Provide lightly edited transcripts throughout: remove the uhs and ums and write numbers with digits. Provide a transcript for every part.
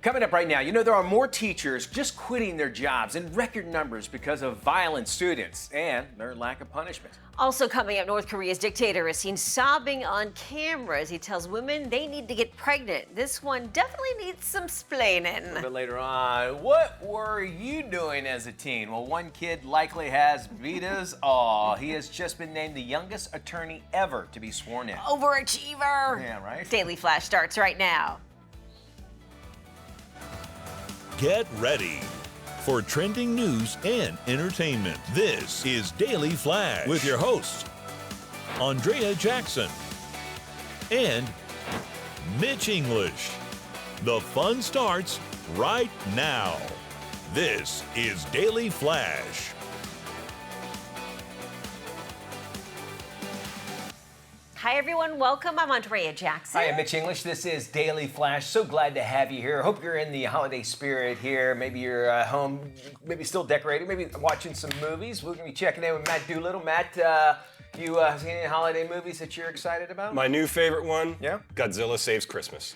Coming up right now, there are more teachers just quitting their jobs in record numbers because of violent students and their lack of punishment. Also coming up, North Korea's dictator is seen sobbing on camera as he tells women they need to get pregnant. This one definitely needs some splaining. A little bit later on, what were you doing as a teen? Well, one kid likely has beat us all. He has just been named the youngest attorney ever to be sworn in. Overachiever. Yeah, right? Daily Flash starts right now. Get ready for trending news and entertainment. This is Daily Flash with your hosts, Andrea Jackson and Mitch English. The fun starts right now. This is Daily Flash. Hi, everyone. Welcome. I'm Andrea Jackson. Hi, I'm Mitch English. This is Daily Flash. So glad to have you here. Hope you're in the holiday spirit here. Maybe you're home, maybe still decorating, maybe watching some movies. We're going to be checking in with Matt Doolittle. Matt, you seen any holiday movies that you're excited about? My new favorite one, Yeah? Godzilla Saves Christmas.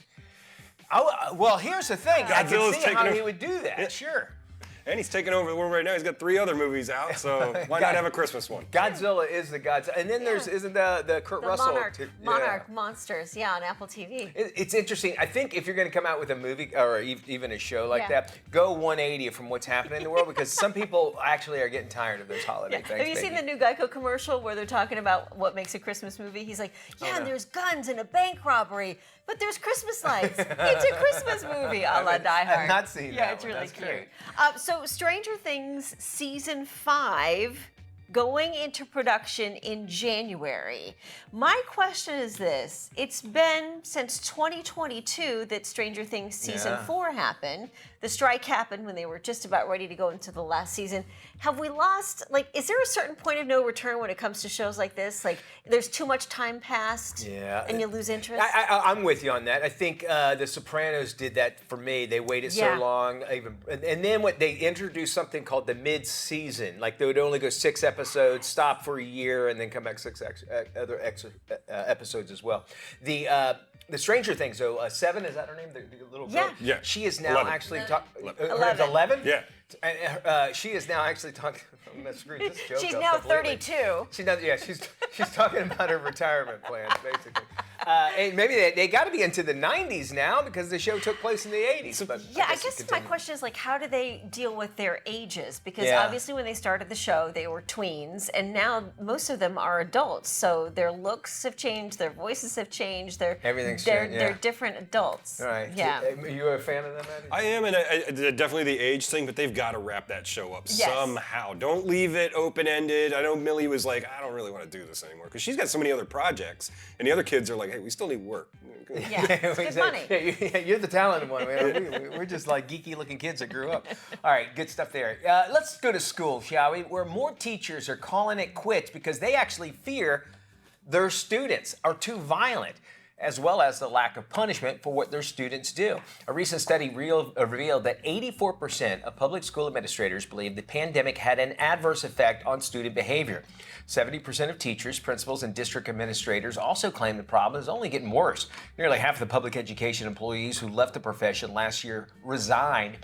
Oh, well, here's the thing. I Godzilla's can see how taking he over- would do that. Yeah. Sure. And he's taking over the world right now. He's got 3 other movies out, so why not have a Christmas one? Godzilla is the Godzilla. And then isn't the Kurt The Russell? Monarch Monsters, on Apple TV. It's interesting. I think if you're going to come out with a movie or even a show like that, go 180 from what's happening in the world, because some people actually are getting tired of those holiday things. Have you seen the new Geico commercial where they're talking about what makes a Christmas movie? He's like, and there's guns and a bank robbery, but there's Christmas lights. It's a Christmas movie, a la Die Hard. I've not seen that Yeah, it's one. really That's cute. great. So Stranger Things Season 5 going into production in January. My question is this. It's been since 2022 that Stranger Things Season 4 happened. The strike happened when they were just about ready to go into the last season. Have we lost, is there a certain point of no return when it comes to shows like this? Like, there's too much time passed and you lose interest? I'm with you on that. I think The Sopranos did that for me. They waited so long. And then they introduced something called the mid-season. Like, they would only go 6 episodes, stop for a year, and then come back 6 other episodes as well. The Stranger Things, though, 7, is that her name? The little girl? Yeah. She is now 11. actually... 11. Yeah. And she is now actually talking... She's now 32. She's talking about her retirement plans, basically. And maybe they got to be into the 90s now because the show took place in the 80s. But I guess my question is, how do they deal with their ages? Because obviously when they started the show, they were tweens, and now most of them are adults. So their looks have changed, their voices have changed, everything's changed. They're different adults. All right. Yeah. Are you a fan of them, Maddie? I am, and definitely the age thing, but they've got to wrap that show up somehow. Don't leave it open-ended. I know Millie was like, I don't really want to do this anymore, because she's got so many other projects, and the other kids are like, hey, we still need work. Yeah, it's good money. Yeah, you're the talented one. We're just like geeky-looking kids that grew up. All right, good stuff there. Let's go to school, shall we? Where more teachers are calling it quits because they actually fear their students are too violent, as well as the lack of punishment for what their students do. A recent study revealed that 84% of public school administrators believe the pandemic had an adverse effect on student behavior. 70% of teachers, principals, and district administrators also claim the problem is only getting worse. Nearly half of the public education employees who left the profession last year resigned.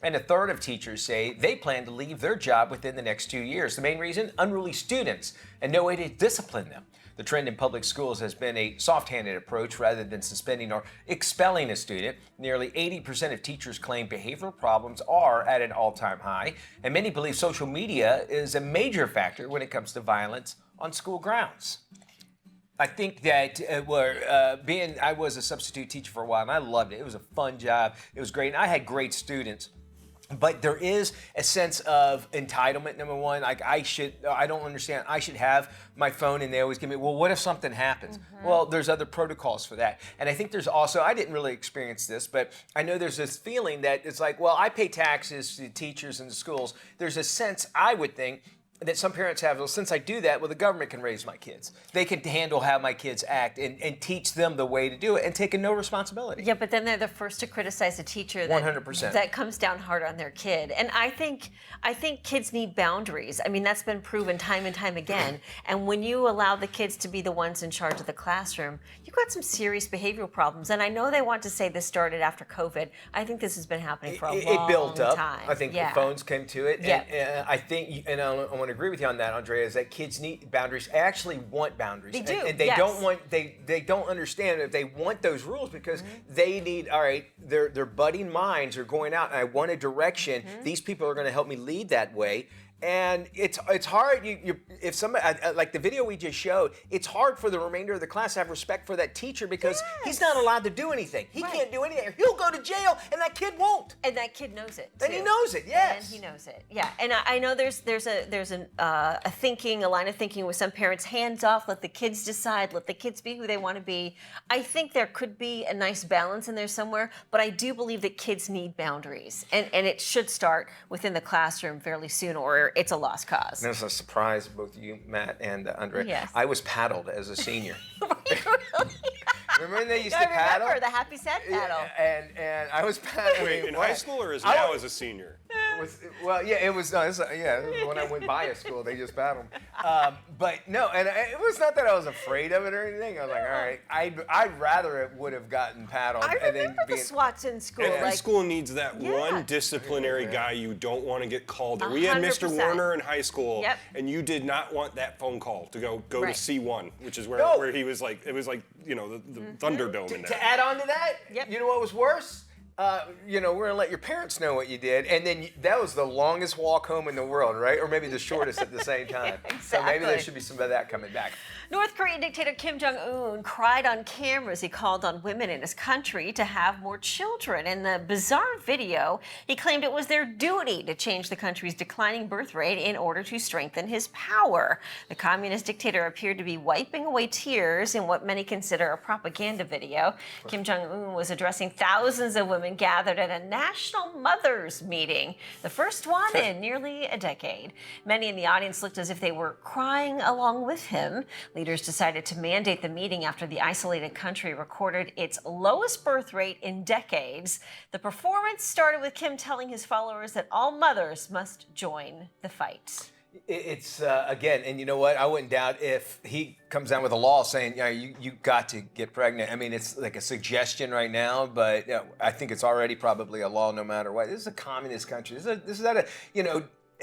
And a third of teachers say they plan to leave their job within the next 2 years. The main reason? Unruly students and no way to discipline them. The trend in public schools has been a soft-handed approach rather than suspending or expelling a student. Nearly 80% of teachers claim behavioral problems are at an all-time high, and many believe social media is a major factor when it comes to violence on school grounds. I think that I was a substitute teacher for a while, and I loved it. It was a fun job. It was great, and I had great students. But there is a sense of entitlement, number one. Like, I don't understand. I should have my phone, and they always give me, well, what if something happens? Mm-hmm. Well, there's other protocols for that. And I think there's also, I didn't really experience this, but I know there's this feeling that it's like, well, I pay taxes to teachers and the schools. There's a sense, I would think, that some parents have, well, since I do that, well, the government can raise my kids. They can handle how my kids act and teach them the way to do it and taking no responsibility. Yeah, but then they're the first to criticize a teacher 100%. that comes down hard on their kid. And I think kids need boundaries. I mean, that's been proven time and time again. And when you allow the kids to be the ones in charge of the classroom, you've got some serious behavioral problems. And I know they want to say this started after COVID. I think this has been happening for a long time. It built up. I think the phones came to it. Yeah. And I think, and I want to agree with you on that, Andrea, is that kids need boundaries. I actually want boundaries. They do, And they don't want, they don't understand that they want those rules because they need, all right, their budding minds are going out and I want a direction. These people are going to help me lead that way. And it's hard. If somebody like the video we just showed, it's hard for the remainder of the class to have respect for that teacher because he's not allowed to do anything. He can't do anything. He'll go to jail, and that kid won't. And that kid knows it. And he knows it. Yes. And he knows it. Yeah. And I know there's a line of thinking with some parents, hands off, let the kids decide, let the kids be who they want to be. I think there could be a nice balance in there somewhere, but I do believe that kids need boundaries, and it should start within the classroom fairly soon, or it's a lost cause. And it's a surprise, both you, Matt, and Andrea. Yes. I was paddled as a senior. Remember when they used I to paddle? remember the happy sad paddle. And I was paddling. Wait, in high school or now as a senior? It was when I went by a school, they just paddled. But no, and it was not that I was afraid of it or anything. I was like, all right, I'd rather it would have gotten paddled. I remember the SWATs in school. Every school needs that one disciplinary guy you don't want to get called. We had Mr. 100%. Warner in high school, and you did not want that phone call to go to C1, which is where he was like, it was like, the Thunderdome in there. To add on to that, you know what was worse? We're gonna let your parents know what you did, and then that was the longest walk home in the world, right? Or maybe the shortest at the same time. Exactly. So maybe there should be some of that coming back. North Korean dictator Kim Jong-un cried on camera as he called on women in his country to have more children. In the bizarre video, he claimed it was their duty to change the country's declining birth rate in order to strengthen his power. The communist dictator appeared to be wiping away tears in what many consider a propaganda video. Kim Jong-un was addressing thousands of women gathered at a national mothers meeting, the first one in nearly a decade. Many in the audience looked as if they were crying along with him. Leaders decided to mandate the meeting after the isolated country recorded its lowest birth rate in decades. The performance started with Kim telling his followers that all mothers must join the fight. It's again, and you know what? I wouldn't doubt if he comes down with a law saying, you got to get pregnant. I mean, it's like a suggestion right now, but I think it's already probably a law no matter what. This is a communist country. This is not a,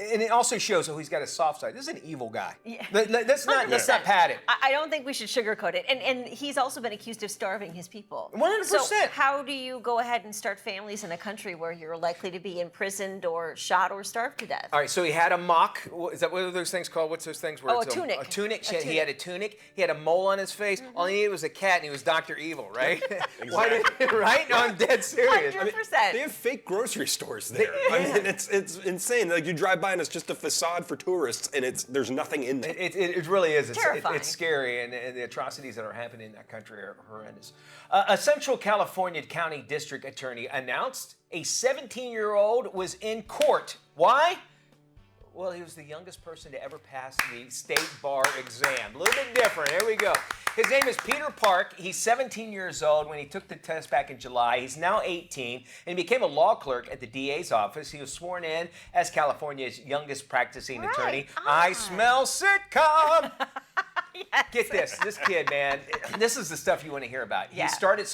and it also shows, he's got a soft side. This is an evil guy. Yeah. Let's not pat it. I don't think we should sugarcoat it. And he's also been accused of starving his people. 100%. So how do you go ahead and start families in a country where you're likely to be imprisoned or shot or starved to death? All right, so he had a mock. Is that what are those things called? What's those things? Where a tunic. A tunic. He had a tunic. He had a mole on his face. All he needed was a cat, and he was Dr. Evil, right? Exactly. Right? No, I'm dead serious. 100%. They have fake grocery stores there. I mean, it's insane. Like you drive by and it's just a facade for tourists, and there's nothing in there. It really is. Terrifying. It's scary, and the atrocities that are happening in that country are horrendous. A Central California County District Attorney announced a 17-year-old was in court. Why? Well, he was the youngest person to ever pass the state bar exam. A little bit different. Here we go. His name is Peter Park. He's 17 years old when he took the test back in July. He's now 18, and he became a law clerk at the DA's office. He was sworn in as California's youngest practicing attorney. I smell sitcom. Yes. Get this kid, man, this is the stuff you want to hear about. Yeah. He started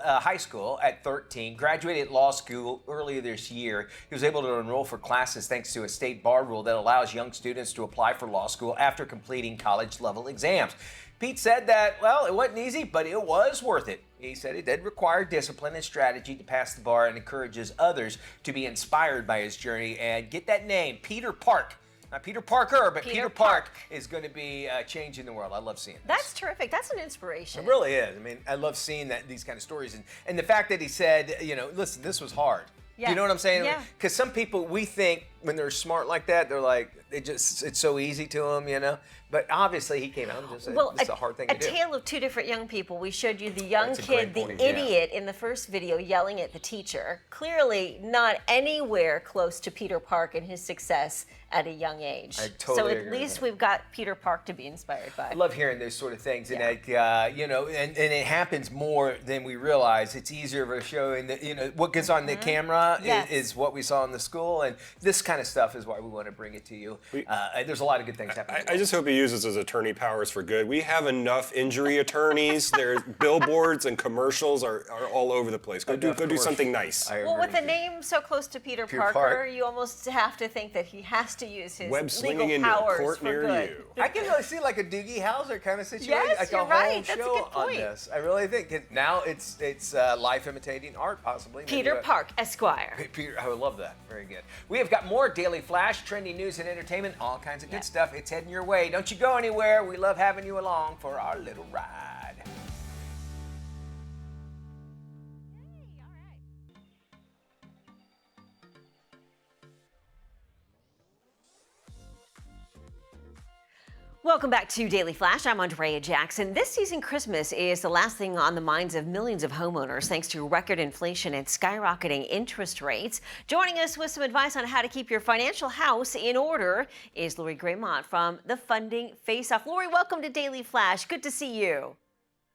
high school at 13, graduated law school earlier this year. He was able to enroll for classes thanks to a state bar rule that allows young students to apply for law school after completing college-level exams. Pete said that, well, it wasn't easy, but it was worth it. He said it did require discipline and strategy to pass the bar and encourages others to be inspired by his journey. And get that name, Peter Park. Not Peter Parker, but Peter Park is going to be changing the world. I love seeing this. That's terrific. That's an inspiration. It really is. I mean, I love seeing these kind of stories. And the fact that he said, listen, this was hard. Yeah. You know what I'm saying? Yeah. Because some people, we think, when they're smart like that, they're like, it's so easy to them, you know. But obviously, he came out and just said, this is a hard thing to do. A tale of two different young people. We showed you the young That's a kid, great the point, idiot in the first video yelling at the teacher. Clearly not anywhere close to Peter Park and his success at a young age. I totally so agree at with least that. we've got Peter Park to be inspired by. I love hearing those sort of things, and Yeah. that, you know, and it happens more than we realize. It's easier of a show, and you know what gets on the camera Yes. is what we saw in the school, and this kind of stuff is why we want to bring it to you. There's a lot of good things happening. I just hope he uses his attorney powers for good. We have enough injury attorneys. Their billboards and commercials are all over the place. Go do something nice. Well, with a name so close to Peter Parker, Park. you almost have to think that he has to use his Web slinging legal into a powers court for near good. you. I can really see like a Doogie Howser kind of situation, Yes, like you're a whole right. That's a show good on point. this. I really think now it's life imitating art, possibly. Maybe Peter a- Park, Esquire. Peter, I would love that. Very good. We have got more Daily Flash, trending news and entertainment, all kinds of good stuff. It's heading your way. Don't you go anywhere. We love having you along for our little ride. Welcome back to Daily Flash. I'm Andrea Jackson. This season, Christmas is the last thing on the minds of millions of homeowners thanks to record inflation and skyrocketing interest rates. Joining us with some advice on how to keep your financial house in order is Lori Greymont from the funding Faceoff. Lori, welcome to Daily Flash. Good to see you.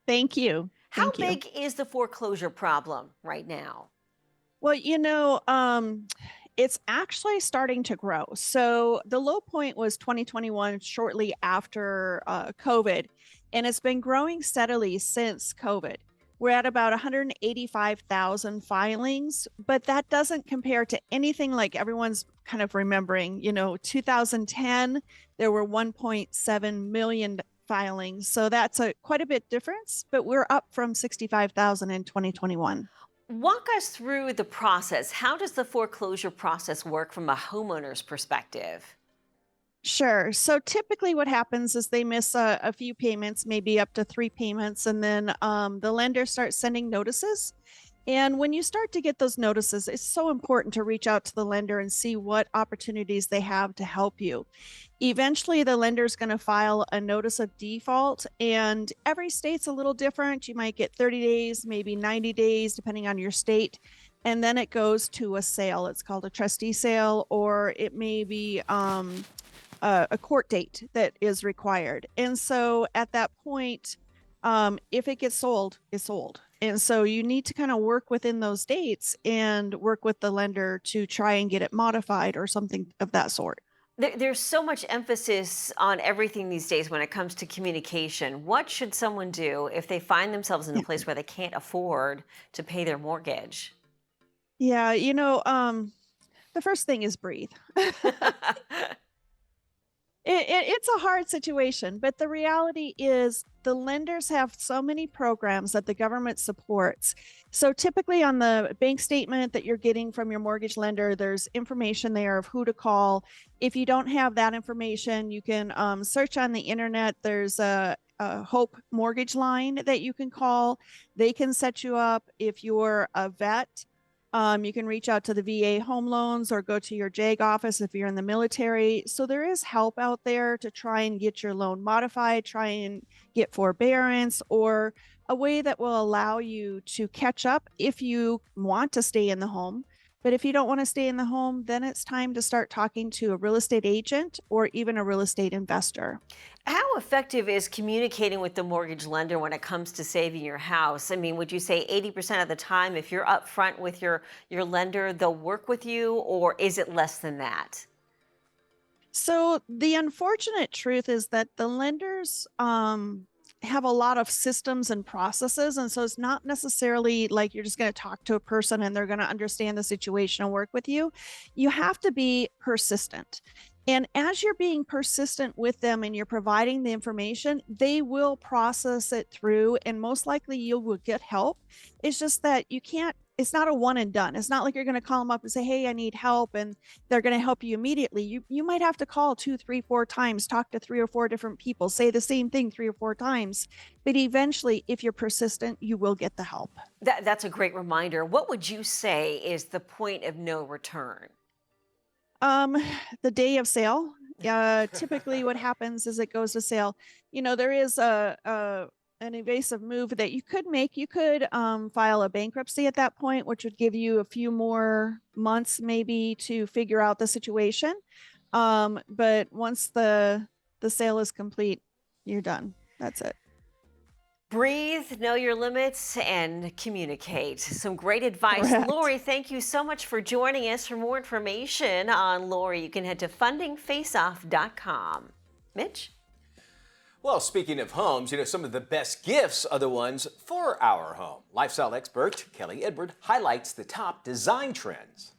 Thank you. How Thank you. big is the foreclosure problem right now? Well, it's actually starting to grow. So the low point was 2021, shortly after COVID, and it's been growing steadily since COVID. We're at about 185,000 filings, but that doesn't compare to anything like everyone's kind of remembering. 2010, there were 1.7 million filings. So that's quite a bit difference, but we're up from 65,000 in 2021. Walk us through the process. How does the foreclosure process work from a homeowner's perspective? Sure. So typically what happens is they miss a few payments, maybe up to 3 payments, and then the lender starts sending notices. And when you start to get those notices, it's so important to reach out to the lender and see what opportunities they have to help you. Eventually, the lender is going to file a notice of default, and every state's a little different. You might get 30 days, maybe 90 days, depending on your state. And then it goes to a sale. It's called a trustee sale, or it may be a court date that is required. And so at that point, if it gets sold, it's sold. And so you need to kind of work within those dates and work with the lender to try and get it modified or something of that sort. There's so much emphasis on everything these days when it comes to communication. What should someone do if they find themselves in a place where they can't afford to pay their mortgage? Yeah, the first thing is breathe. It's a hard situation, but the reality is the lenders have so many programs that the government supports. So typically on the bank statement that you're getting from your mortgage lender, there's information there of who to call. If you don't have that information, you can search on the internet. There's a Hope mortgage line that you can call. They can set you up. If you're a vet, you can reach out to the VA home loans or go to your JAG office if you're in the military. So there is help out there to try and get your loan modified, try and get forbearance, or a way that will allow you to catch up if you want to stay in the home. But if you don't want to stay in the home, then it's time to start talking to a real estate agent or even a real estate investor. How effective is communicating with the mortgage lender when it comes to saving your house? I mean, would you say 80% of the time, if you're upfront with your lender, they'll work with you, or is it less than that? So the unfortunate truth is that the lenders have a lot of systems and processes. And so it's not necessarily like you're just going to talk to a person and they're going to understand the situation and work with you. You have to be persistent. And as you're being persistent with them and you're providing the information, they will process it through, and most likely you will get help. It's just that it's not a one and done. It's not like you're going to call them up and say, hey, I need help, and they're going to help you immediately. You might have to call 2, 3, 4 times, talk to 3 or 4 different people, say the same thing 3 or 4 times. But eventually, if you're persistent, you will get the help. That's a great reminder. What would you say is the point of no return? The day of sale. Typically what happens is it goes to sale. There is an evasive move that you could make. You could file a bankruptcy at that point, which would give you a few more months maybe to figure out the situation. But once the sale is complete, you're done. That's it. Breathe, know your limits, and communicate. Some great advice. Correct. Lori, thank you so much for joining us. For more information on Lori, you can head to fundingfaceoff.com. Mitch? Well, speaking of homes, some of the best gifts are the ones for our home. Lifestyle expert Kelly Edward highlights the top design trends.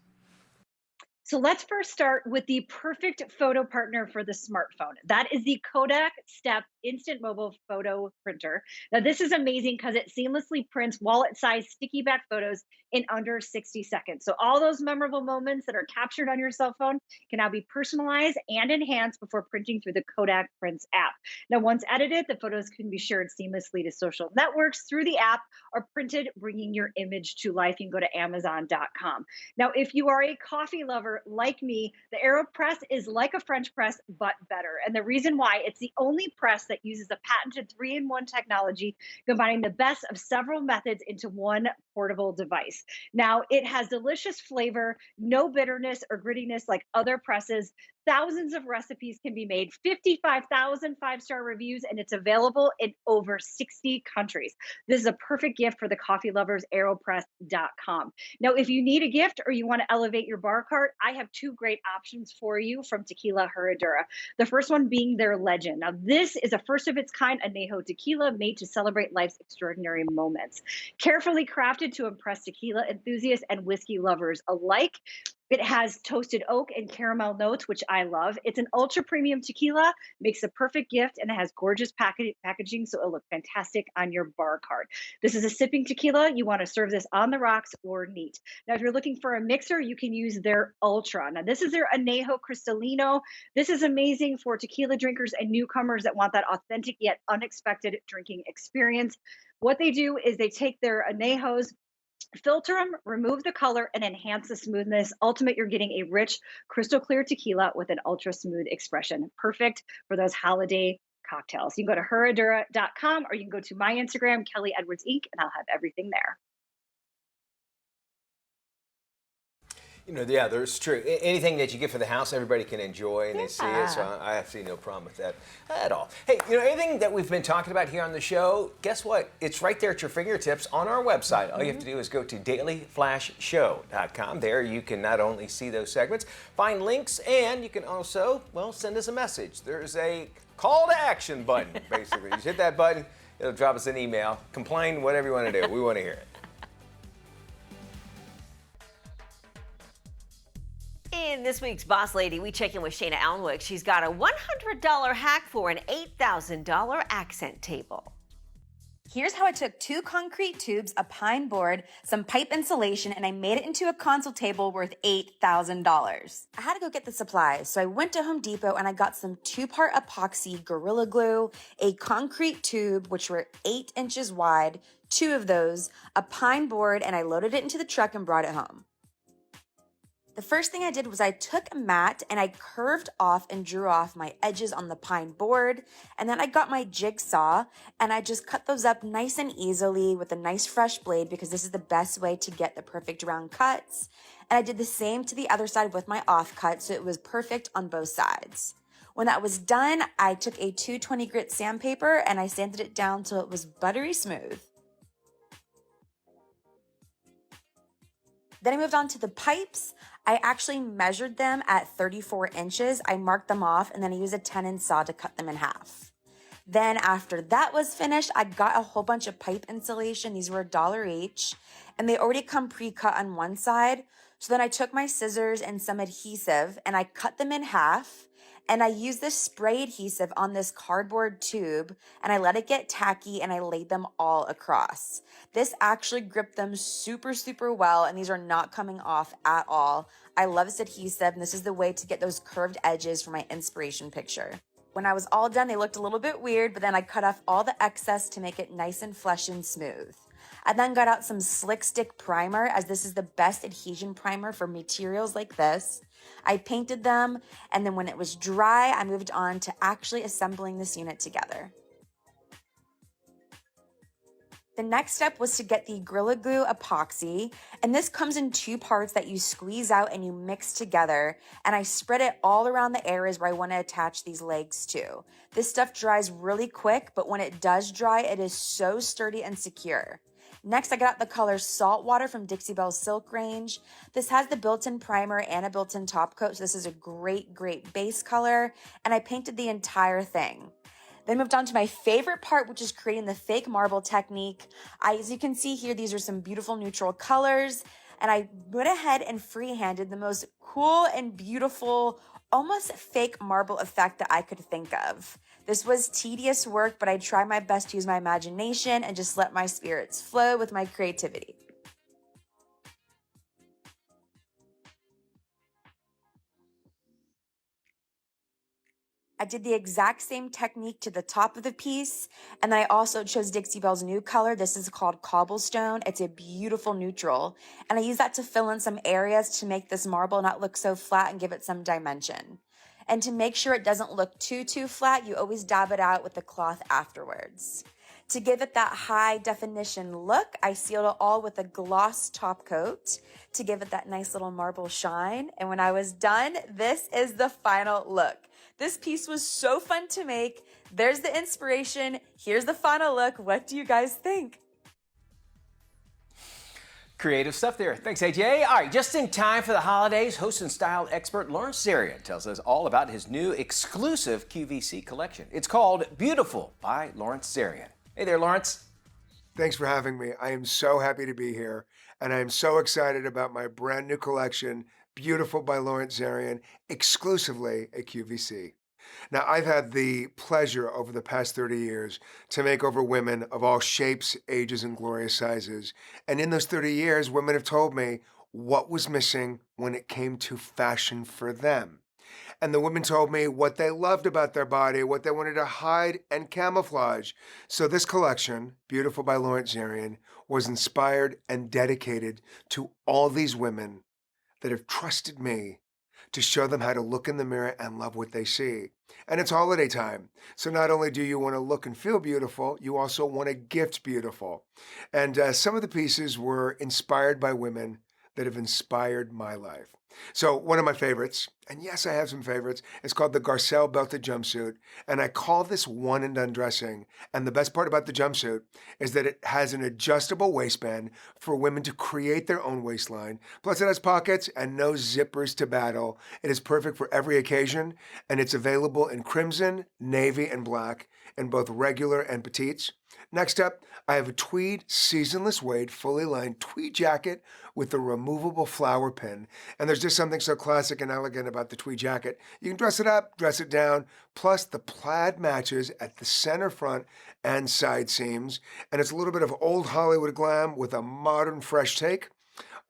So let's first start with the perfect photo partner for the smartphone. That is the Kodak Step Instant Mobile Photo Printer. Now, this is amazing because it seamlessly prints wallet-sized sticky back photos in under 60 seconds. So all those memorable moments that are captured on your cell phone can now be personalized and enhanced before printing through the Kodak Prints app. Now, once edited, the photos can be shared seamlessly to social networks through the app or printed, bringing your image to life. You can go to Amazon.com. Now, if you are a coffee lover like me, the AeroPress is like a French press, but better. And the reason why, it's the only press that uses a patented 3-in-1 technology, combining the best of several methods into one portable device. Now, it has delicious flavor, no bitterness or grittiness like other presses. Thousands of recipes can be made, 55,000 5-star reviews, and it's available in over 60 countries. This is a perfect gift for the coffee lovers, aeropress.com. Now, if you need a gift or you want to elevate your bar cart, I have 2 great options for you from Tequila Herradura. The first one being their Legend. Now, this is a first of its kind añejo tequila made to celebrate life's extraordinary moments. Carefully crafted to impress tequila enthusiasts and whiskey lovers alike. It has toasted oak and caramel notes, which I love. It's an ultra premium tequila, makes a perfect gift, and it has gorgeous packaging, so it'll look fantastic on your bar cart. This is a sipping tequila. You want to serve this on the rocks or neat. Now, if you're looking for a mixer, you can use their Ultra. Now, this is their Añejo Cristalino. This is amazing for tequila drinkers and newcomers that want that authentic yet unexpected drinking experience. What they do is they take their añejos, filter them, remove the color, and enhance the smoothness. Ultimate, you're getting a rich, crystal clear tequila with an ultra smooth expression. Perfect for those holiday cocktails. You can go to herradura.com or you can go to my Instagram, Kelly Edwards Inc., and I'll have everything there. Yeah, there's true. Anything that you get for the house, everybody can enjoy and they see it. So I have seen no problem with that at all. Hey, anything that we've been talking about here on the show, guess what? It's right there at your fingertips on our website. All you have to do is go to dailyflashshow.com. There you can not only see those segments, find links, and you can also, send us a message. There's a call to action button, basically. You hit that button, it'll drop us an email. Complain, whatever you want to do. We want to hear it. In this week's Boss Lady, we check in with Shayna Alnwick. She's got a $100 hack for an $8,000 accent table. Here's how I took 2 concrete tubes, a pine board, some pipe insulation, and I made it into a console table worth $8,000. I had to go get the supplies, so I went to Home Depot and I got some 2-part epoxy Gorilla Glue, a concrete tube, which were 8 inches wide, 2 of those, a pine board, and I loaded it into the truck and brought it home. The first thing I did was I took a mat and I curved off and drew off my edges on the pine board. And then I got my jigsaw and I just cut those up nice and easily with a nice fresh blade because this is the best way to get the perfect round cuts. And I did the same to the other side with my offcut so it was perfect on both sides. When that was done, I took a 220 grit sandpaper and I sanded it down till it was buttery smooth. Then I moved on to the pipes. I actually measured them at 34 inches. I marked them off and then I used a 10-inch saw to cut them in half. Then after that was finished, I got a whole bunch of pipe insulation. These were $1 each and they already come pre-cut on one side. So then I took my scissors and some adhesive and I cut them in half. And I used this spray adhesive on this cardboard tube and I let it get tacky and I laid them all across. This actually gripped them super, super well and these are not coming off at all. I love this adhesive and this is the way to get those curved edges for my inspiration picture. When I was all done, they looked a little bit weird, but then I cut off all the excess to make it nice and flush and smooth. I then got out some Slick Stick primer, as this is the best adhesion primer for materials like this. I painted them, and then when it was dry, I moved on to actually assembling this unit together. The next step was to get the Gorilla Glue epoxy, and this comes in 2 parts that you squeeze out and you mix together, and I spread it all around the areas where I want to attach these legs to. This stuff dries really quick, but when it does dry, it is so sturdy and secure. Next, I got out the color Saltwater from Dixie Belle's Silk range. This has the built-in primer and a built-in top coat, so this is a great base color, and I painted the entire thing. Then moved on to my favorite part, which is creating the fake marble technique. As you can see here, these are some beautiful neutral colors, and I went ahead and freehanded the most cool and beautiful, almost fake marble effect that I could think of. This was tedious work, but I tried my best to use my imagination and just let my spirits flow with my creativity. I did the exact same technique to the top of the piece, and then I also chose Dixie Belle's new color. This is called Cobblestone. It's a beautiful neutral, and I use that to fill in some areas to make this marble not look so flat and give it some dimension. And to make sure it doesn't look too flat, you always dab it out with the cloth afterwards. To give it that high definition look, I sealed it all with a gloss top coat to give it that nice little marble shine. And when I was done, this is the final look. This piece was so fun to make. There's the inspiration. Here's the final look. What do you guys think? Creative stuff there. Thanks, AJ. All right, just in time for the holidays, host and style expert Lawrence Zarian tells us all about his new exclusive QVC collection. It's called Beautiful by Lawrence Zarian. Hey there, Lawrence. Thanks for having me. I am so happy to be here, and I am so excited about my brand new collection, Beautiful by Lawrence Zarian, exclusively at QVC. Now, I've had the pleasure over the past 30 years to make over women of all shapes, ages, and glorious sizes. And in those 30 years, women have told me what was missing when it came to fashion for them. And the women told me what they loved about their body, what they wanted to hide and camouflage. So this collection, Beautiful by Lawrence Zarian, was inspired and dedicated to all these women that have trusted me to show them how to look in the mirror and love what they see. And it's holiday time. So not only do you want to look and feel beautiful, you also want to gift beautiful. And some of the pieces were inspired by women that have inspired my life. So one of my favorites, and yes, I have some favorites, it's called the Garcelle belted jumpsuit. And I call this one and done dressing. And the best part about the jumpsuit is that it has an adjustable waistband for women to create their own waistline. Plus it has pockets and no zippers to battle. It is perfect for every occasion, and it's available in crimson, navy, and black in both regular and petites. Next up, I have a tweed seasonless weight, fully lined tweed jacket with a removable flower pin. And there's just something so classic and elegant about the tweed jacket. You can dress it up, dress it down, plus the plaid matches at the center front and side seams. And it's a little bit of old Hollywood glam with a modern, fresh take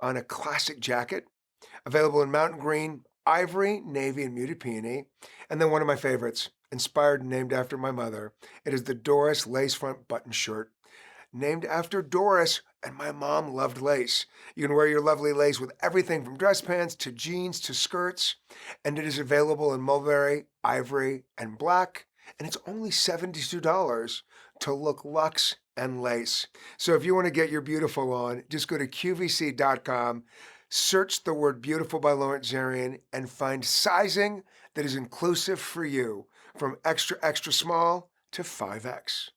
on a classic jacket. Available in mountain green, ivory, navy, and muted peony. And then one of my favorites, inspired and named after my mother. It is the Doris lace front button shirt. Named after Doris, and my mom loved lace. You can wear your lovely lace with everything from dress pants to jeans to skirts. And it is available in mulberry, ivory, and black. And it's only $72 to look luxe and lace. So if you want to get your beautiful on, just go to QVC.com, search the word Beautiful by Lawrence Zarian, and find sizing that is inclusive for you, from extra, extra small to 5X.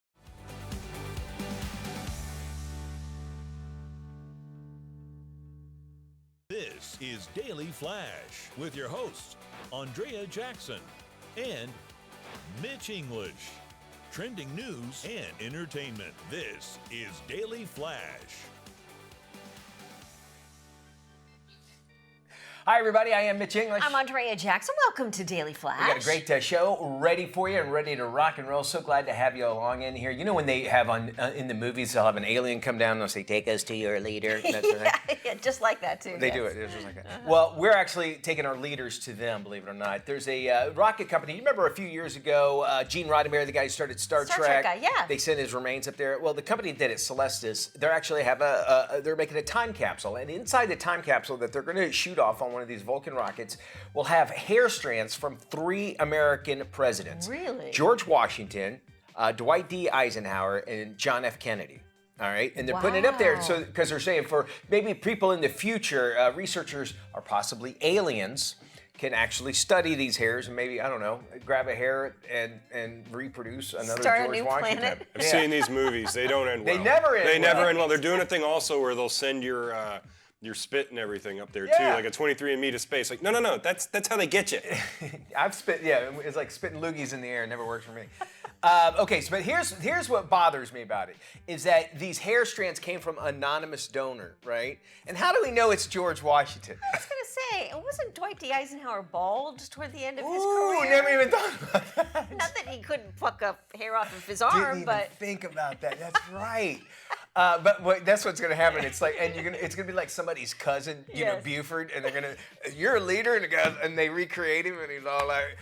This is Daily Flash with your hosts, Andrea Jackson and Mitch English. Trending news and entertainment. This is Daily Flash. Hi, everybody. I am Mitch English. I'm Andrea Jackson. Welcome to Daily Flash. We got a great show ready for you and ready to rock and roll. So glad to have you along in here. You know when they have on in the movies, they'll have an alien come down and they'll say, "Take us to your leader." That's yeah, just like that too. They do it. It's just like that. Well, we're actually taking our leaders to them, believe it or not. There's a rocket company. You remember a few years ago, Gene Roddenberry, the guy who started Star Trek guy, yeah. They sent his remains up there. Well, the company that did it, Celestis, they're actually they're making a time capsule, and inside the time capsule that they're going to shoot off on one of these Vulcan rockets will have hair strands from 3 American presidents. Really? George Washington, Dwight D. Eisenhower, and John F. Kennedy. All right, and they're putting it up there so because they're saying for maybe people in the future, researchers or possibly aliens can actually study these hairs and maybe, I don't know, grab a hair and reproduce another Start George a new Washington. planet. I've seen these movies. They don't end well. They never end They well. never end well. They're doing a thing also where they'll send your spit and everything up there too, Yeah. like a 23andMe to space. Like, no, that's how they get you. I've spit, it's like spitting loogies in the air. It never works for me. Okay, but here's what bothers me about it, is that these hair strands came from anonymous donor, right? And how do we know it's George Washington? I was going to say, wasn't Dwight D. Eisenhower bald toward the end of his Ooh, career? never even thought about that. Not that he couldn't pluck up hair off of his Didn't arm, even but think about that. That's right. But that's what's gonna happen. It's like, it's gonna be like somebody's cousin, Yes. Buford, and you're a leader, and they recreate him, and he's all like,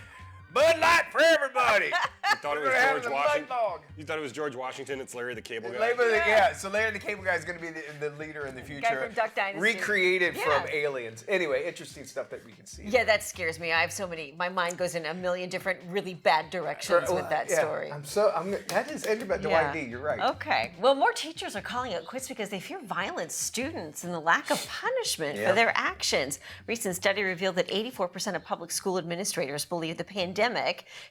Bud Light for everybody. You thought it We're was gonna have George some Washington? Mud Dog. You thought it was George Washington? It's Larry the Cable Guy. So Larry the Cable Guy is going to be the leader in the future. from Duck Dynasty. Recreated Yeah. from aliens. Anyway, interesting stuff that we can see. yeah, that scares me. I have so many. My mind goes in a million different, really bad directions with that story. That is interesting about Dwight D. You're right. Okay. Well, more teachers are calling it quits because they fear violent students and the lack of punishment Yeah. for their actions. Recent study revealed that 84% of public school administrators believe the pandemic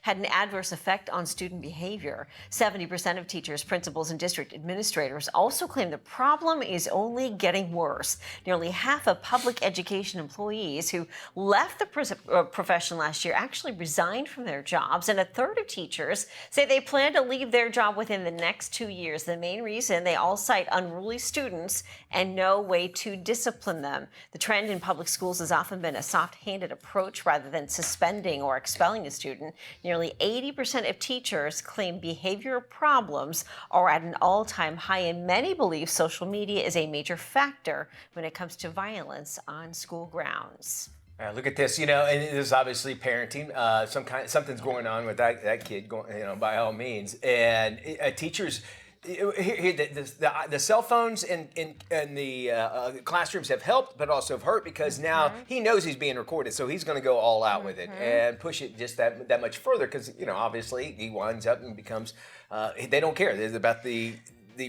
had an adverse effect on student behavior. 70% of teachers, principals, and district administrators also claim the problem is only getting worse. Nearly half of public education employees who left the profession last year actually resigned from their jobs, and a third of teachers say they plan to leave their job within the next 2 years. The main reason, they all cite unruly students and no way to discipline them. The trend in public schools has often been a soft-handed approach rather than suspending or expelling a student. Nearly 80% of teachers claim behavioral problems are at an all-time high, and many believe social media is a major factor when it comes to violence on school grounds. Look at this, and this is obviously parenting. Something's going on with that kid, by all means. And teachers, the cell phones in the classrooms have helped, but also have hurt because now he knows he's being recorded, so he's going to go all out with it and push it just that much further because obviously he winds up and becomes. They don't care. It's about the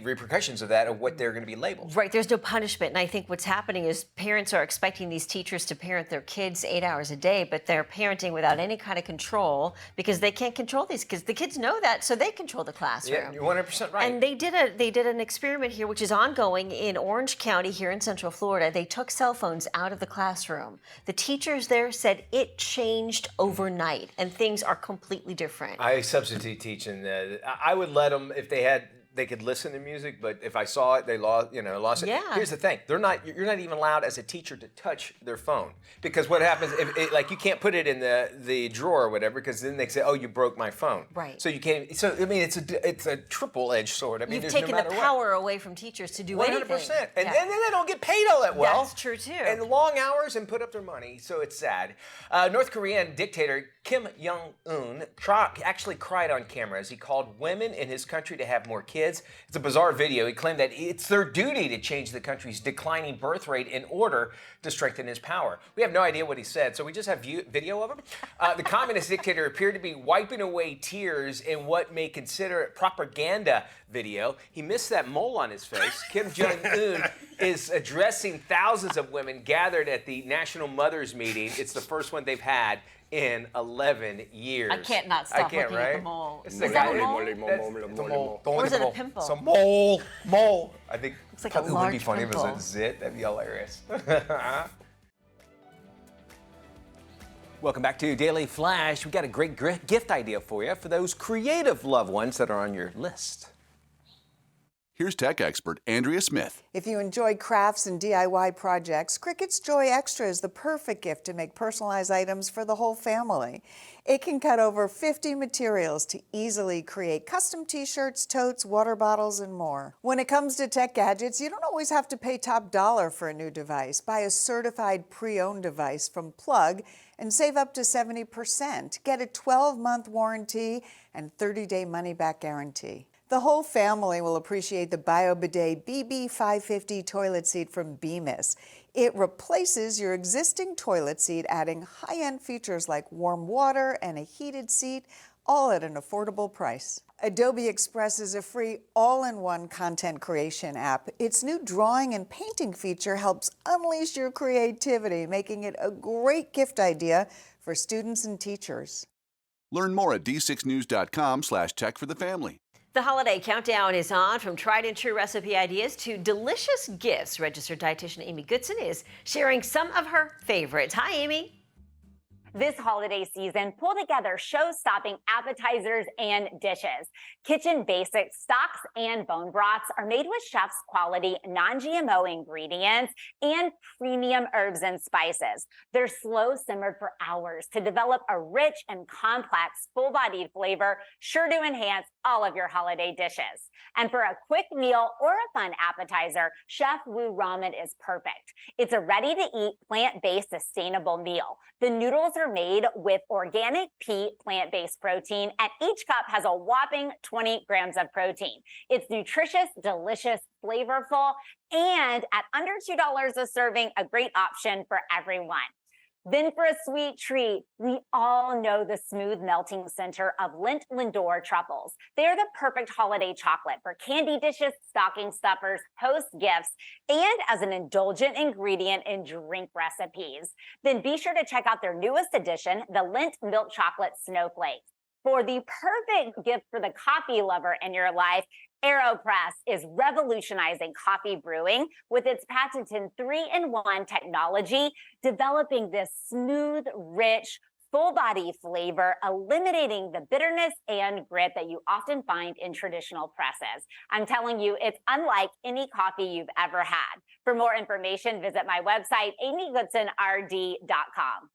repercussions of that, of what they're going to be labeled. Right, there's no punishment. And I think what's happening is parents are expecting these teachers to parent their kids 8 hours a day, but they're parenting without any kind of control because they can't control these kids. The kids know that, so they control the classroom. Yeah, you're 100% right. And they did an experiment here, which is ongoing in Orange County here in Central Florida. They took cell phones out of the classroom. The teachers there said it changed overnight, and things are completely different. I substitute teach, and I would let them if they could listen to music, but if I saw it, they lost it. Yeah. Here's the thing: you're not even allowed as a teacher to touch their phone because what happens if you can't put it in the drawer or whatever because then they say, oh, you broke my phone. Right. So you can't. So I mean, it's a triple-edged sword. I mean, You've there's taken no matter the what. power away from teachers to do 100%. anything. And Yeah. then they don't get paid all that well. That's true, too. And long hours and put up their money, so it's sad. North Korean dictator Kim Jong-un actually cried on camera as he called women in his country to have more kids. It's a bizarre video. He claimed that it's their duty to change the country's declining birth rate in order to strengthen his power. We have no idea what he said, so we just have video of him. The communist dictator appeared to be wiping away tears in what may consider a propaganda video. He missed that mole on his face. Kim Jong-un is addressing thousands of women gathered at the National Mothers Meeting. It's the first one they've had in 11 years. I can't not stop looking at the mole. It's Is the that guy- a mole? It's a mole. Don't Or look is at it a the pimple? It's a mole. I think Looks like a it would be large funny if it was pimple. a zit. That'd be hilarious. Welcome back to Daily Flash. We got a great gift idea for you for those creative loved ones that are on your list. Here's tech expert Andrea Smith. If you enjoy crafts and DIY projects, Cricut's Joy Extra is the perfect gift to make personalized items for the whole family. It can cut over 50 materials to easily create custom t-shirts, totes, water bottles, and more. When it comes to tech gadgets, you don't always have to pay top dollar for a new device. Buy a certified pre-owned device from Plug and save up to 70%. Get a 12-month warranty and 30-day money-back guarantee. The whole family will appreciate the BioBidet BB550 toilet seat from Bemis. It replaces your existing toilet seat, adding high-end features like warm water and a heated seat, all at an affordable price. Adobe Express is a free all-in-one content creation app. Its new drawing and painting feature helps unleash your creativity, making it a great gift idea for students and teachers. Learn more at d6news.com/tech for the family. The holiday countdown is on. From tried and true recipe ideas to delicious gifts. Registered dietitian Amy Goodson is sharing some of her favorites. Hi, Amy. This holiday season, pull together show-stopping appetizers and dishes. Kitchen basics, stocks, and bone broths are made with chef's quality non-GMO ingredients and premium herbs and spices. They're slow simmered for hours to develop a rich and complex full-bodied flavor, sure to enhance all of your holiday dishes. And for a quick meal or a fun appetizer, Chef Wu Ramen is perfect. It's a ready-to-eat, plant-based, sustainable meal. The noodles are made with organic pea plant-based protein, and each cup has a whopping 20 grams of protein. It's nutritious, delicious, flavorful, and at under $2 a serving, a great option for everyone. Then for a sweet treat, we all know the smooth melting center of Lindt Lindor truffles. They're the perfect holiday chocolate for candy dishes, stocking stuffers, host gifts, and as an indulgent ingredient in drink recipes. Then be sure to check out their newest addition, the Lindt Milk Chocolate Snowflakes. For the perfect gift for the coffee lover in your life, AeroPress is revolutionizing coffee brewing with its patented 3-in-1 technology, developing this smooth, rich, full-body flavor, eliminating the bitterness and grit that you often find in traditional presses. I'm telling you, it's unlike any coffee you've ever had. For more information, visit my website, amygoodsonrd.com.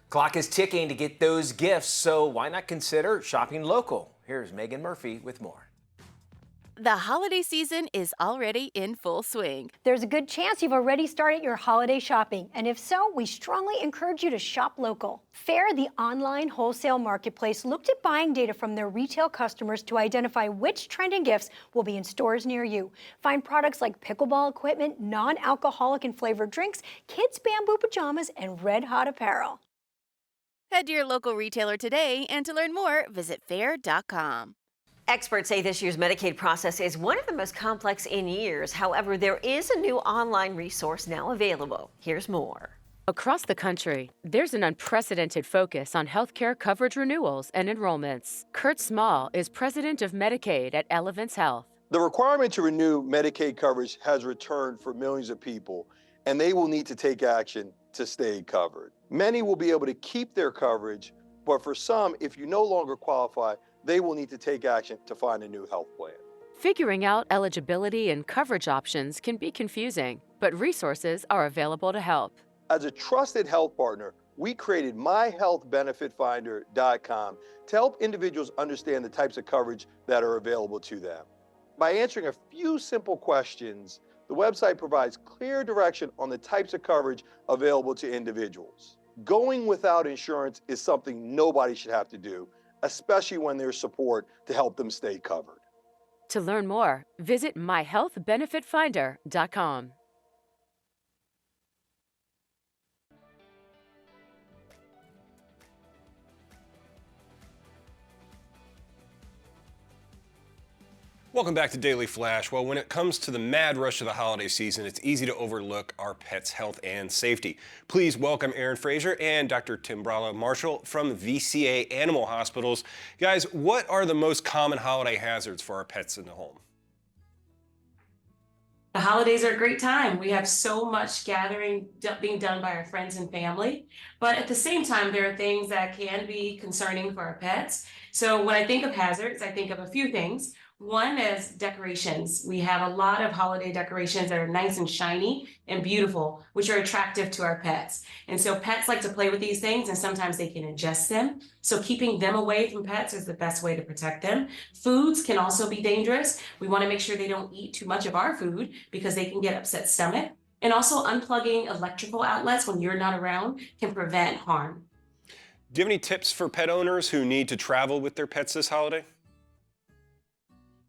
Clock is ticking to get those gifts, so why not consider shopping local? Here's Megan Murphy with more. The holiday season is already in full swing. There's a good chance you've already started your holiday shopping, and if so, we strongly encourage you to shop local. Fair, the online wholesale marketplace, looked at buying data from their retail customers to identify which trending gifts will be in stores near you. Find products like pickleball equipment, non-alcoholic and flavored drinks, kids' bamboo pajamas, and red-hot apparel. Head to your local retailer today, and to learn more, visit fair.com. Experts say this year's Medicaid process is one of the most complex in years. However, there is a new online resource now available. Here's more. Across the country, there's an unprecedented focus on healthcare coverage renewals and enrollments. Kurt Small is president of Medicaid at Elevance Health. The requirement to renew Medicaid coverage has returned for millions of people, and they will need to take action to stay covered. Many will be able to keep their coverage, but for some, if you no longer qualify, they will need to take action to find a new health plan. Figuring out eligibility and coverage options can be confusing, but resources are available to help. As a trusted health partner, we created myhealthbenefitfinder.com to help individuals understand the types of coverage that are available to them. By answering a few simple questions, the website provides clear direction on the types of coverage available to individuals. Going without insurance is something nobody should have to do, especially when there's support to help them stay covered. To learn more, visit myhealthbenefitfinder.com. Welcome back to Daily Flash. Well, when it comes to the mad rush of the holiday season, it's easy to overlook our pets' health and safety. Please welcome Aaron Fraser and Dr. Tim Marshall from VCA Animal Hospitals. Guys, what are the most common holiday hazards for our pets in the home? The holidays are a great time. We have so much gathering being done by our friends and family, but at the same time, there are things that can be concerning for our pets. So when I think of hazards, I think of a few things. One is decorations. We have a lot of holiday decorations that are nice and shiny and beautiful, which are attractive to our pets. And so pets like to play with these things, and sometimes they can ingest them. So keeping them away from pets is the best way to protect them. Foods can also be dangerous. We want to make sure they don't eat too much of our food because they can get upset stomach. And also unplugging electrical outlets when you're not around can prevent harm. Do you have any tips for pet owners who need to travel with their pets this holiday?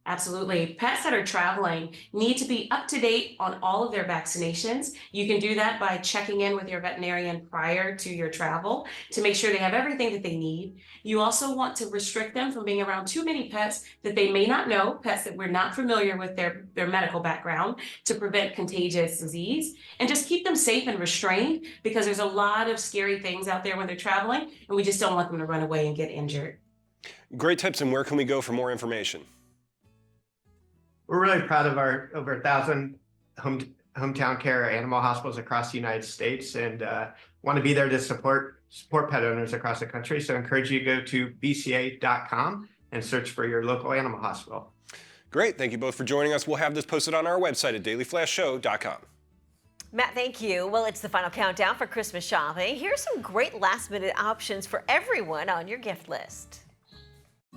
Absolutely. Pets that are traveling need to be up to date on all of their vaccinations. You can do that by checking in with your veterinarian prior to your travel to make sure they have everything that they need. You also want to restrict them from being around too many pets that they may not know, pets that we're not familiar with their medical background, to prevent contagious disease. And just keep them safe and restrained, because there's a lot of scary things out there when they're traveling, and we just don't want them to run away and get injured. Great tips, and where can we go for more information? We're really proud of our over 1,000 hometown care animal hospitals across the United States, and want to be there to support pet owners across the country. So I encourage you to go to bca.com and search for your local animal hospital. Great. Thank you both for joining us. We'll have this posted on our website at dailyflashshow.com. Matt, thank you. Well, it's the final countdown for Christmas shopping. Here's some great last-minute options for everyone on your gift list.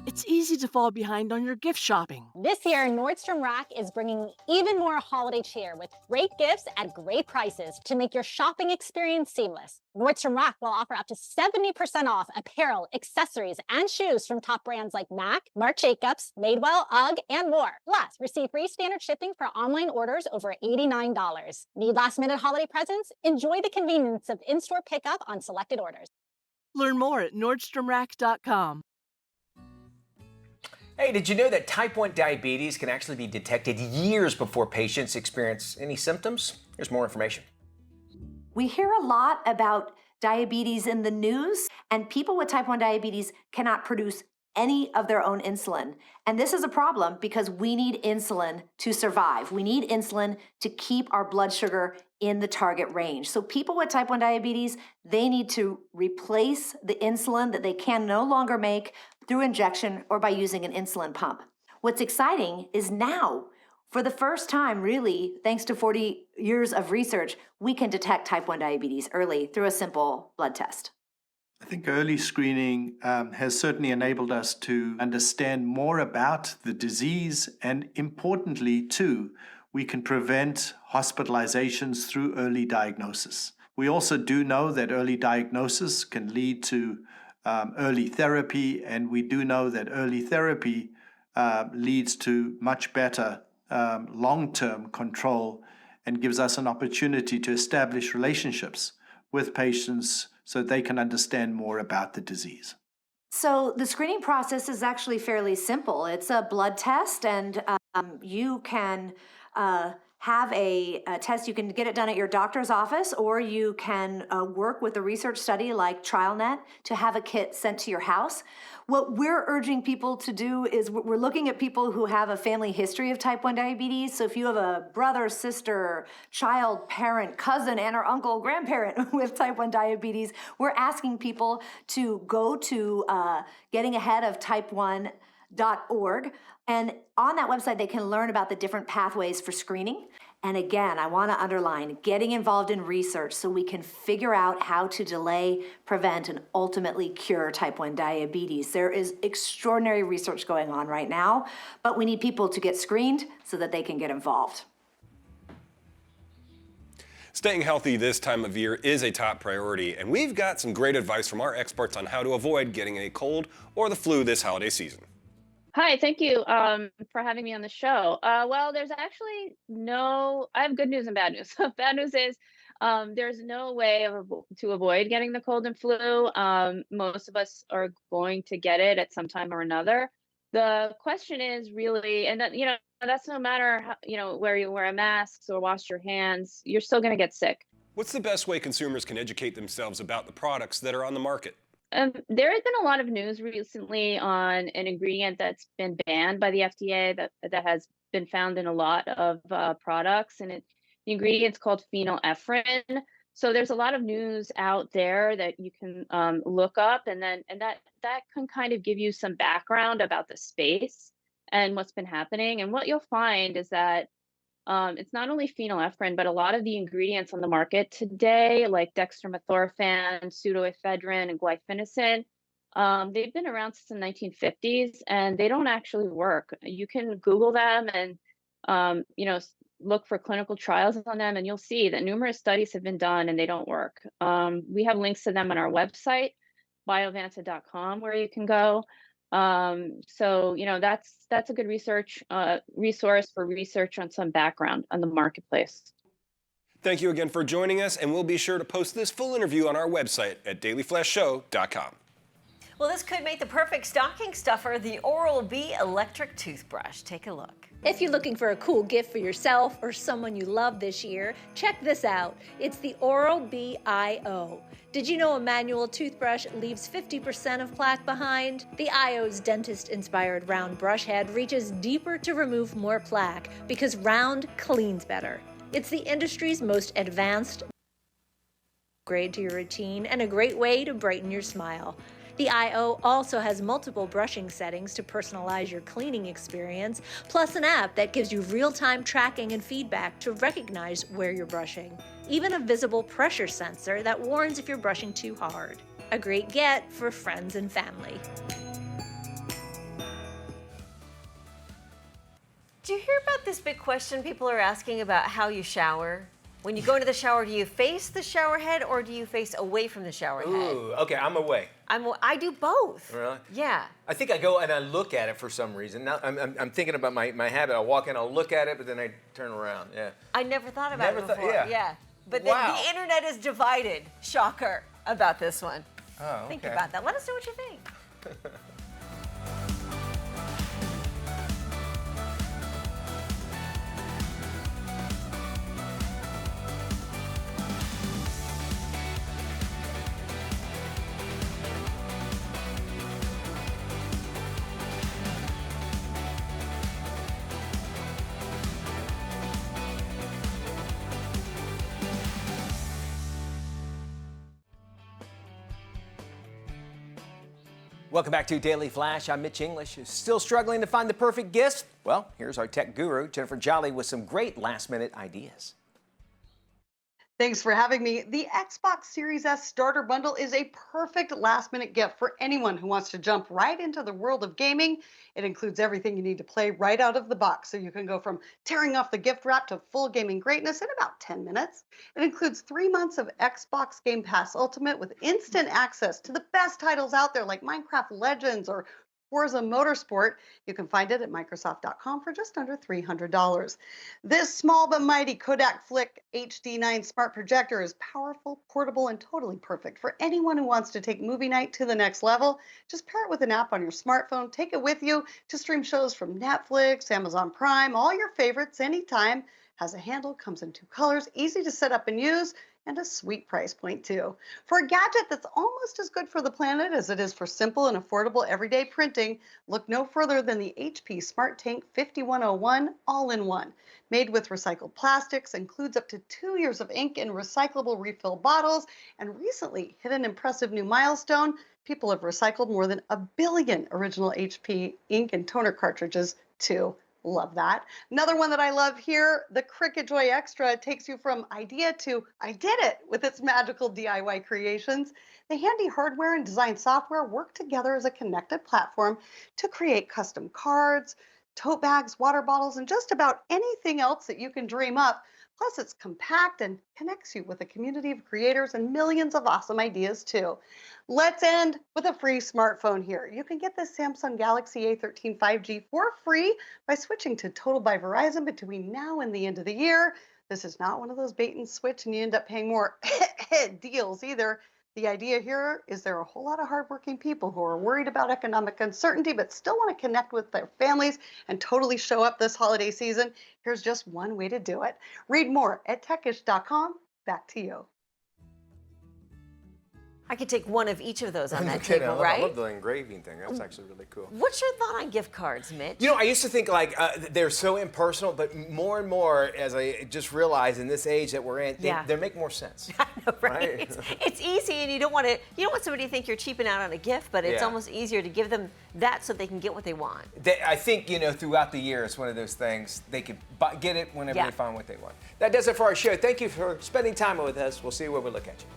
It's easy to fall behind on your gift shopping. This year, Nordstrom Rack is bringing even more holiday cheer with great gifts at great prices to make your shopping experience seamless. Nordstrom Rack will offer up to 70% off apparel, accessories, and shoes from top brands like MAC, Marc Jacobs, Madewell, UGG, and more. Plus, receive free standard shipping for online orders over $89. Need last-minute holiday presents? Enjoy the convenience of in-store pickup on selected orders. Learn more at NordstromRack.com. Hey, did you know that type 1 diabetes can actually be detected years before patients experience any symptoms? Here's more information. We hear a lot about diabetes in the news, and people with type 1 diabetes cannot produce any of their own insulin. And this is a problem because we need insulin to survive. We need insulin to keep our blood sugar in the target range. So people with type 1 diabetes, they need to replace the insulin that they can no longer make through injection or by using an insulin pump. What's exciting is now, for the first time, really, thanks to 40 years of research, we can detect type 1 diabetes early through a simple blood test. I think early screening has certainly enabled us to understand more about the disease, and importantly, too, we can prevent hospitalizations through early diagnosis. We also do know that early diagnosis can lead to early therapy, and we do know that early therapy leads to much better long-term control and gives us an opportunity to establish relationships with patients so they can understand more about the disease. So the screening process is actually fairly simple. It's a blood test, and you can have a test. You can get it done at your doctor's office, or you can work with a research study like TrialNet to have a kit sent to your house. What we're urging people to do is we're looking at people who have a family history of type 1 diabetes. So if you have a brother, sister, child, parent, cousin, aunt or uncle, grandparent with type 1 diabetes, we're asking people to go to gettingaheadoftype1.org. And on that website, they can learn about the different pathways for screening. And again, I want to underline getting involved in research so we can figure out how to delay, prevent, and ultimately cure type 1 diabetes. There is extraordinary research going on right now, but we need people to get screened so that they can get involved. Staying healthy this time of year is a top priority, and we've got some great advice from our experts on how to avoid getting a cold or the flu this holiday season. Hi, thank you for having me on the show. Well, there's actually I have good news and bad news. Bad news is there's no way to avoid getting the cold and flu. Most of us are going to get it at some time or another. The question is really, and that, that's no matter how, where you wear a mask or wash your hands, you're still going to get sick. What's the best way consumers can educate themselves about the products that are on the market? There has been a lot of news recently on an ingredient that's been banned by the FDA that has been found in a lot of products, and the ingredient's called phenylephrine. So there's a lot of news out there that you can look up, and that can kind of give you some background about the space. and what's been happening. And what you'll find is that it's not only phenylephrine, but a lot of the ingredients on the market today, like dextromethorphan, pseudoephedrine, and glyphenacin, they've been around since the 1950s, and they don't actually work. You can Google them and look for clinical trials on them, and you'll see that numerous studies have been done and they don't work. We have links to them on our website, biovanta.com, where you can go. So that's a good resource for research on some background on the marketplace. Thank you again for joining us, and we'll be sure to post this full interview on our website at dailyflashshow.com. Well, this could make the perfect stocking stuffer, the Oral-B electric toothbrush. Take a look. If you're looking for a cool gift for yourself or someone you love this year, check this out. It's the Oral-B IO. Did you know a manual toothbrush leaves 50% of plaque behind? The IO's dentist-inspired round brush head reaches deeper to remove more plaque because round cleans better. It's the industry's most advanced upgrade to your routine and a great way to brighten your smile. The IO also has multiple brushing settings to personalize your cleaning experience, plus an app that gives you real-time tracking and feedback to recognize where you're brushing. Even a visible pressure sensor that warns if you're brushing too hard. A great get for friends and family. Do you hear about this big question people are asking about how you shower? When you go into the shower, do you face the shower head or do you face away from the shower head? Ooh, okay, I'm away. I do both. Really? Yeah. I think I go and I look at it for some reason. Now I'm thinking about my habit. I'll walk in, I'll look at it, but then I turn around. Yeah. I never thought about it before. Yeah. But Wow. the internet is divided, shocker, about this one. Oh, Think okay. about that. Let us know what you think. Welcome back to Daily Flash. I'm Mitch English. Still struggling to find the perfect gift? Well, here's our tech guru, Jennifer Jolly, with some great last-minute ideas. Thanks for having me. The Xbox Series S starter bundle is a perfect last-minute gift for anyone who wants to jump right into the world of gaming. It includes everything you need to play right out of the box, so you can go from tearing off the gift wrap to full gaming greatness in about 10 minutes. It includes 3 months of Xbox Game Pass Ultimate with instant access to the best titles out there like Minecraft Legends or Forza Motorsport. You can find it at Microsoft.com for just under $300. This small but mighty Kodak Flick HD9 smart projector is powerful, portable, and totally perfect for anyone who wants to take movie night to the next level. Just pair it with an app on your smartphone, take it with you to stream shows from Netflix, Amazon Prime, all your favorites anytime. Has a handle, comes in 2 colors, easy to set up and use, and a sweet price point too. For a gadget that's almost as good for the planet as it is for simple and affordable everyday printing, look no further than the HP Smart Tank 5101 all-in-one. Made with recycled plastics, includes up to 2 years of ink in recyclable refill bottles, and recently hit an impressive new milestone. People have recycled more than 1 billion original HP ink and toner cartridges too. Love that. Another one that I love here, the Cricut Joy Extra, takes you from idea to I did it with its magical DIY creations. The handy hardware and design software work together as a connected platform to create custom cards, tote bags, water bottles, and just about anything else that you can dream up. Plus, it's compact and connects you with a community of creators and millions of awesome ideas, too. Let's end with a free smartphone here. You can get the Samsung Galaxy A13 5G for free by switching to Total by Verizon between now and the end of the year. This is not one of those bait and switch and you end up paying more deals either. The idea here is there are a whole lot of hardworking people who are worried about economic uncertainty but still want to connect with their families and totally show up this holiday season. Here's just one way to do it. Read more at techish.com. Back to you. I could take one of each of those on that Kidding, table, I right? love the engraving thing. That's actually really cool. What's your thought on gift cards, Mitch? You know, I used to think like they're so impersonal, but more and more, as I just realize in this age that we're in, they make more sense. I know, right? It's easy, and you don't want somebody to think you're cheaping out on a gift, but it's almost easier to give them that so they can get what they want. I think, throughout the year, it's one of those things they can get it whenever they find what they want. That does it for our show. Thank you for spending time with us. We'll see you when we look at you.